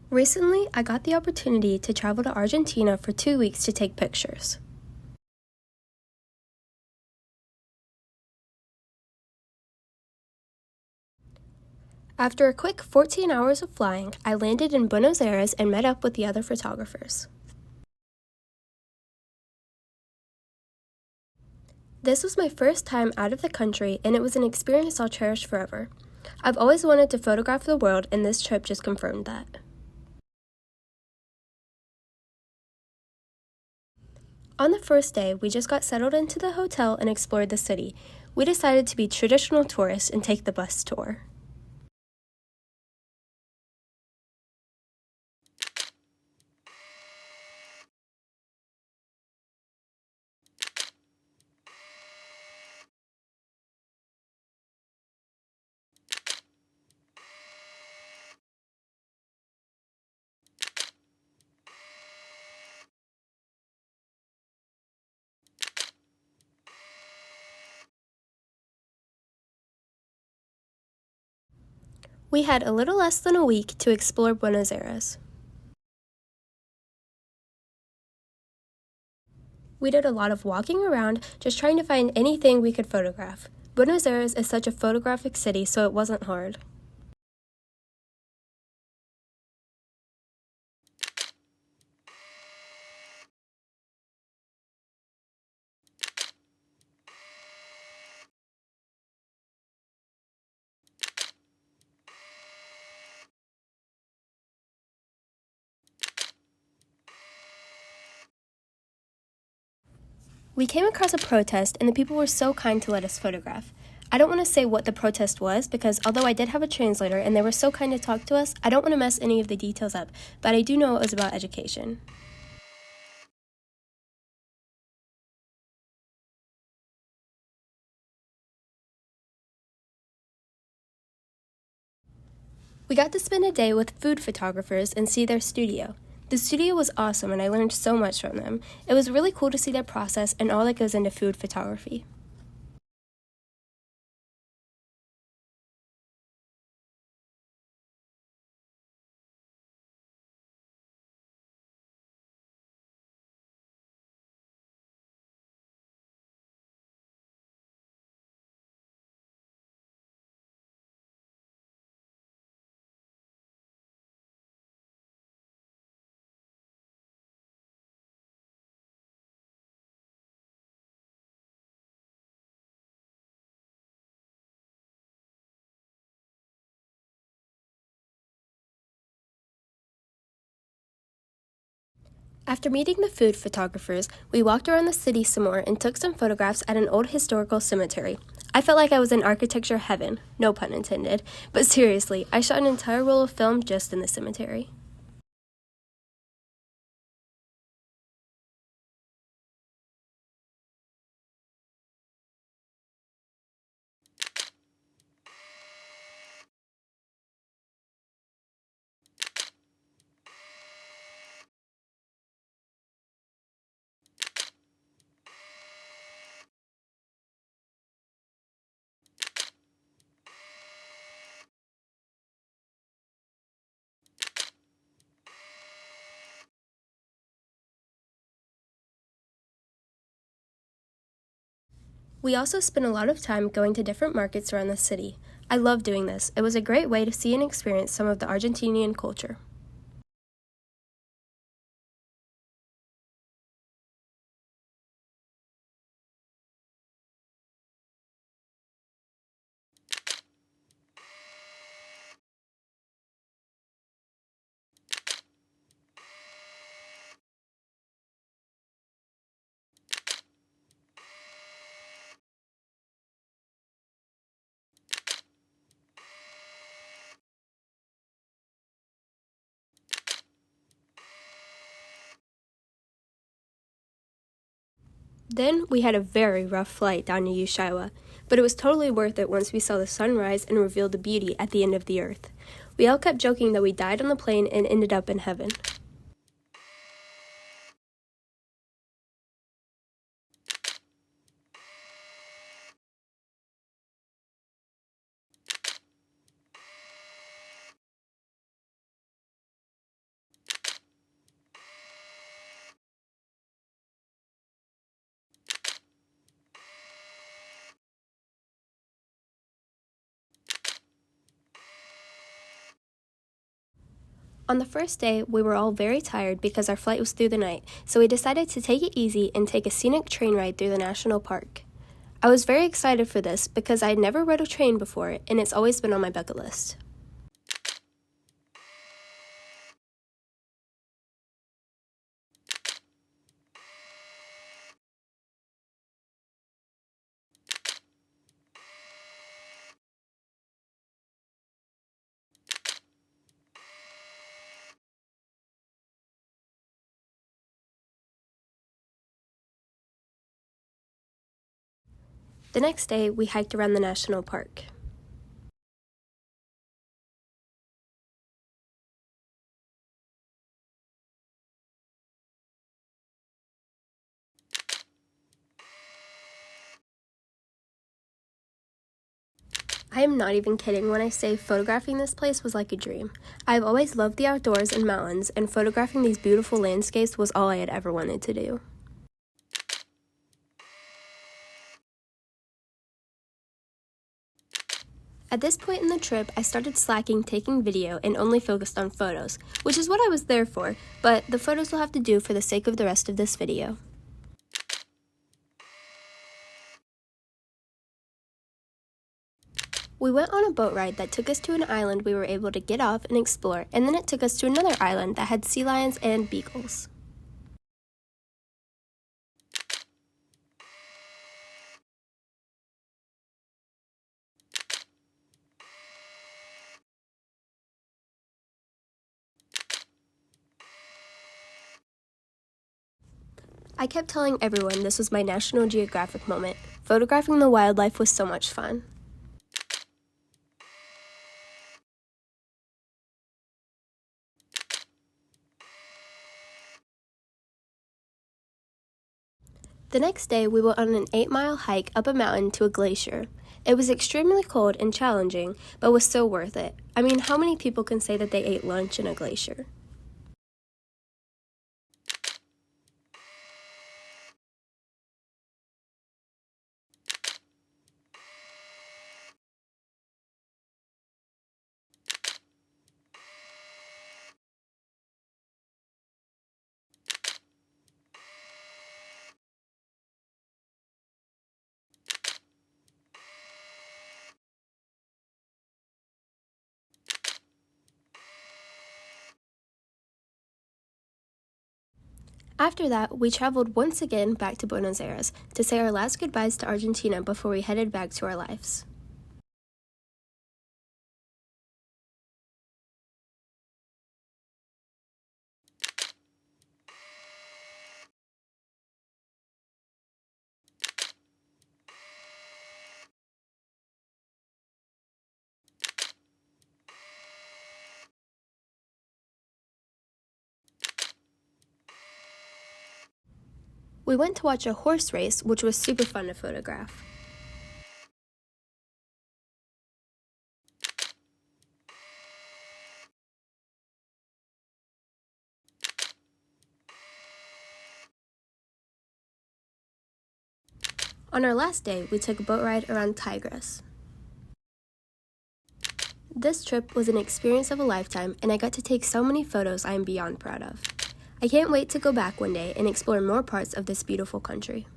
Recently, I got the opportunity to travel to Argentina for 2 weeks to take pictures. After a quick 14 hours of flying, I landed in Buenos Aires and met up with the other photographers. This was my first time out of the country, and it was an experience I'll cherish forever. I've always wanted to photograph the world, and this trip just confirmed that. On the first day, we just got settled into the hotel and explored the city. We decided to be traditional tourists and take the bus tour. We had a little less than a week to explore Buenos Aires. We did a lot of walking around, just trying to find anything we could photograph. Buenos Aires is such a photographic city, so it wasn't hard. We came across a protest, and the people were so kind to let us photograph. I don't want to say what the protest was because although I did have a translator and they were so kind to talk to us, I don't want to mess any of the details up, but I do know it was about education. We got to spend a day with food photographers and see their studio. The studio was awesome and I learned so much from them. It was really cool to see their process and all that goes into food photography. After meeting the food photographers, we walked around the city some more and took some photographs at an old historical cemetery. I felt like I was in architecture heaven, no pun intended, but seriously, I shot an entire roll of film just in the cemetery. We also spent a lot of time going to different markets around the city. I love doing this. It was a great way to see and experience some of the Argentinian culture. Then we had a very rough flight down to Ushuaia, but it was totally worth it once we saw the sunrise and revealed the beauty at the end of the earth. We all kept joking that we died on the plane and ended up in heaven. On the first day, we were all very tired because our flight was through the night, so we decided to take it easy and take a scenic train ride through the national park. I was very excited for this because I had never rode a train before, and it's always been on my bucket list. The next day, we hiked around the national park. I am not even kidding when I say photographing this place was like a dream. I've always loved the outdoors and mountains, and photographing these beautiful landscapes was all I had ever wanted to do. At this point in the trip, I started slacking taking video and only focused on photos, which is what I was there for, but the photos will have to do for the sake of the rest of this video. We went on a boat ride that took us to an island we were able to get off and explore, and then it took us to another island that had sea lions and beagles. I kept telling everyone this was my National Geographic moment. Photographing the wildlife was so much fun. The next day, we went on an 8-mile hike up a mountain to a glacier. It was extremely cold and challenging, but was so worth it. I mean, how many people can say that they ate lunch in a glacier? After that, we traveled once again back to Buenos Aires to say our last goodbyes to Argentina before we headed back to our lives. We went to watch a horse race, which was super fun to photograph. On our last day, we took a boat ride around Tigris. This trip was an experience of a lifetime, and I got to take so many photos I am beyond proud of. I can't wait to go back one day and explore more parts of this beautiful country.